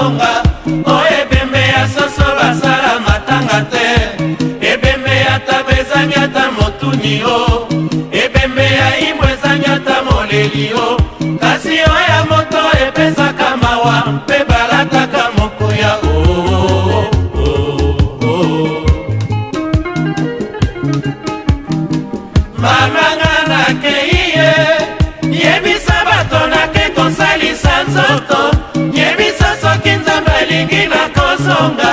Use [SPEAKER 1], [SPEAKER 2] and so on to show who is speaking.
[SPEAKER 1] kozonga. O ebembe ya soso basala matanga te, ebembe ya taba ezangi ata motuni o, ebembe ya imbo ezangi ata moleli o. Kasi o ya moto epesaka mawa mpe balataka mokuya o. Mamanga na keiye, yebisa bato nake kosalisa nzoto, yebisa soki Nzambe alingi na kozonga.